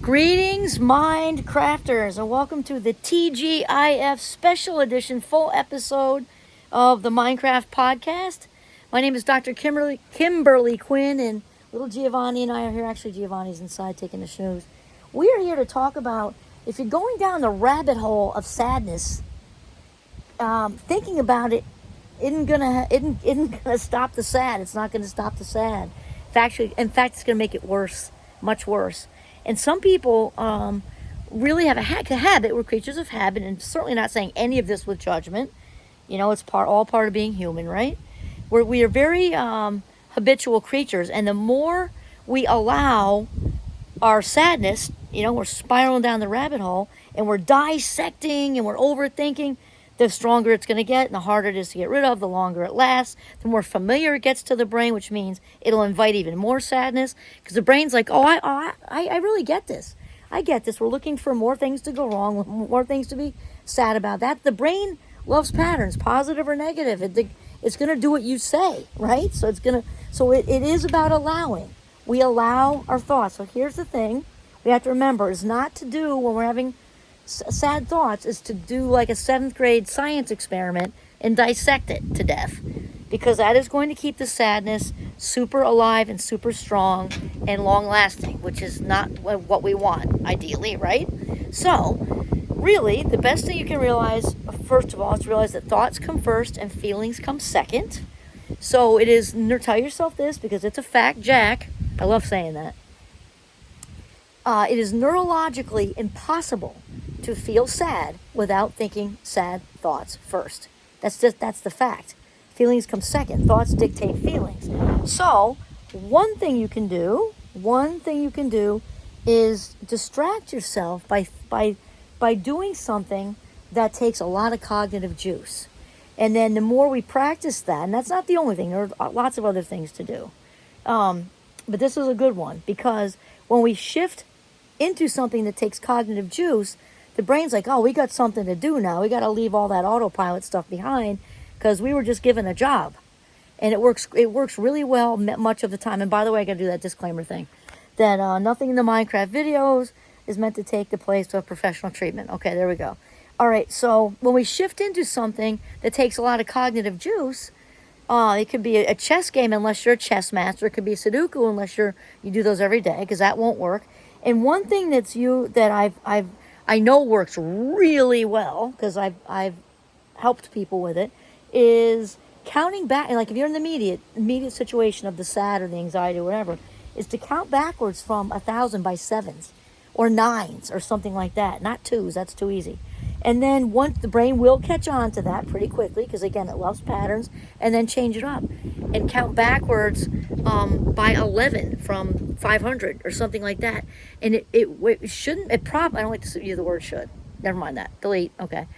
Greetings, Mindcrafters, and welcome to the TGIF Special Edition full episode of the Mindcraft Podcast. My name is Dr. Kimberly Quinn, and little Giovanni and I are here. Actually, Giovanni's inside taking the snooze. We are here to talk about if you're going down the rabbit hole of sadness, thinking about it isn't gonna stop the sad. It's not gonna stop the sad. In fact, it's gonna make it worse, much worse. And some people really have a habit. We're creatures of habit, and certainly not saying any of this with judgment. You know, it's all part of being human, right? We are very habitual creatures, and the more we allow our sadness, we're spiraling down the rabbit hole, and we're dissecting, and we're overthinking, the stronger it's going to get, and the harder it is to get rid of, the longer it lasts, the more familiar it gets to the brain, which means it'll invite even more sadness, because the brain's like, I really get this. I get this. We're looking for more things to go wrong, more things to be sad about. That the brain loves patterns, positive or negative. It's going to do what you say, right? So it is about allowing. We allow our thoughts. So here's the thing we have to remember is not to do when we're having sad thoughts is to do like a 7th grade science experiment and dissect it to death, because that is going to keep the sadness super alive and super strong and long lasting, which is not what we want ideally, right? So really the best thing you can realize, first of all, is to realize that thoughts come first and feelings come second. So it is, tell yourself this because it's a fact, Jack. I love saying that. It is neurologically impossible to feel sad without thinking sad thoughts first. That's the fact. Feelings come second. Thoughts dictate feelings. So one thing you can do is distract yourself by doing something that takes a lot of cognitive juice. And then the more we practice that, and that's not the only thing, there are lots of other things to do. But this is a good one, because when we shift into something that takes cognitive juice, the brain's like, oh, we got something to do now. We got to leave all that autopilot stuff behind because we were just given a job. And it works really well much of the time. And by the way, I got to do that disclaimer thing, that nothing in the Minecraft videos is meant to take the place of professional treatment. Okay, there we go. All right, so when we shift into something that takes a lot of cognitive juice, it could be a chess game unless you're a chess master. It could be Sudoku unless you do those every day, because that won't work. And one thing that I know works really well, because I've helped people with it, is counting back. Like if you're in the immediate situation of the sad or the anxiety or whatever, is to count backwards from 1,000 by 7s or 9s or something like that. Not 2s. That's too easy. And then once the brain will catch on to that pretty quickly, because again, it loves patterns, and then change it up and count backwards by 11 from 500 or something like that. And it shouldn't, I don't like to use the word should. Never mind that. Delete. Okay.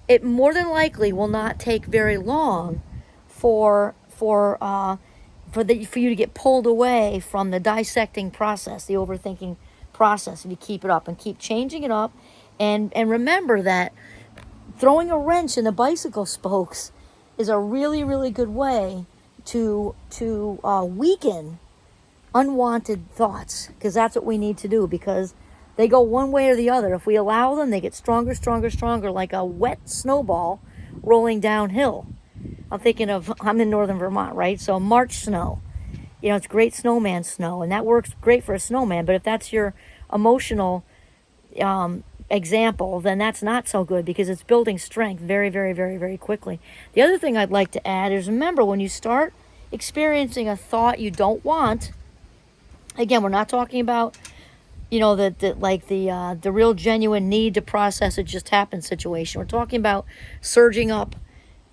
It more than likely will not take very long for you to get pulled away from the dissecting process, the overthinking process, if you keep it up and keep changing it up. And remember that throwing a wrench in the bicycle spokes is a really, really good way to weaken unwanted thoughts, because that's what we need to do, because they go one way or the other. If we allow them, they get stronger, like a wet snowball rolling downhill. I'm in northern Vermont, right? So March snow, it's great snowman snow, and that works great for a snowman. But if that's your emotional example, then that's not so good, because it's building strength very, very, very, very quickly. The other thing I'd like to add is, remember, when you start experiencing a thought you don't want, again, we're not talking about the real genuine need to process it just happened situation. We're talking about surging up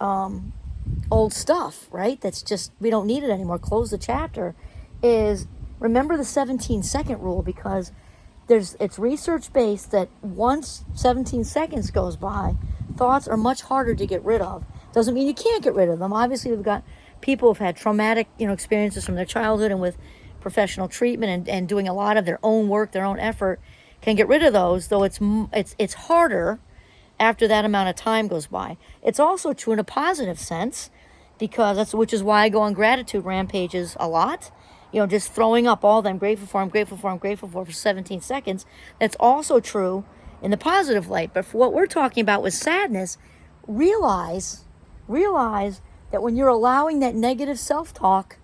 old stuff, right? That's just, we don't need it anymore. Close the chapter. Is remember the 17-second rule, because it's research based that once 17 seconds goes by, thoughts are much harder to get rid of. Doesn't mean you can't get rid of them. Obviously, we've got people who've had traumatic, experiences from their childhood, and with professional treatment and doing a lot of their own work, their own effort, can get rid of those. Though it's harder after that amount of time goes by. It's also true in a positive sense, because which is why I go on gratitude rampages a lot. just throwing up all that I'm grateful for, I'm grateful for, I'm grateful for 17 seconds. That's also true in the positive light. But for what we're talking about with sadness, realize that when you're allowing that negative self-talk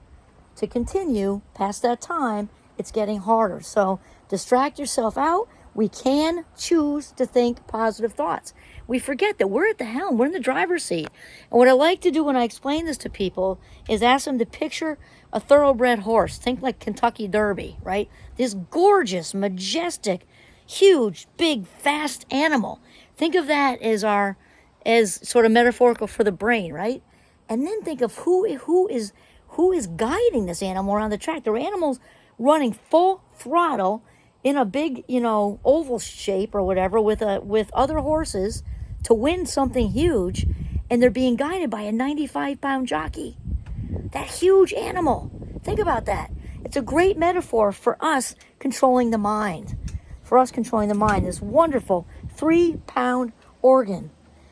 to continue past that time, it's getting harder. So distract yourself out. We can choose to think positive thoughts. We forget that we're at the helm, we're in the driver's seat. And what I like to do when I explain this to people is ask them to picture a thoroughbred horse. Think like Kentucky Derby, right? This gorgeous, majestic, huge, big, fast animal. Think of that as sort of metaphorical for the brain, right? And then think of who is guiding this animal around the track. There are animals running full throttle in a big, oval shape or whatever with other horses to win something huge, and they're being guided by a 95-pound jockey. That huge animal. Think about that. It's a great metaphor for us controlling the mind. This wonderful 3-pound organ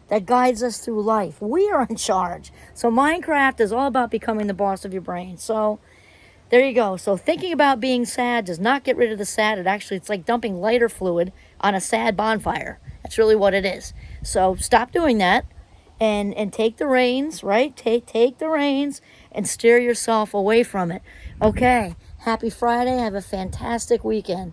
that guides us through life. We are in charge. So Mindcraft is all about becoming the boss of your brain. So there you go. So thinking about being sad does not get rid of the sad. It's like dumping lighter fluid on a sad bonfire. That's really what it is. So stop doing that and take the reins, right? Take the reins and steer yourself away from it. Okay. Happy Friday. Have a fantastic weekend.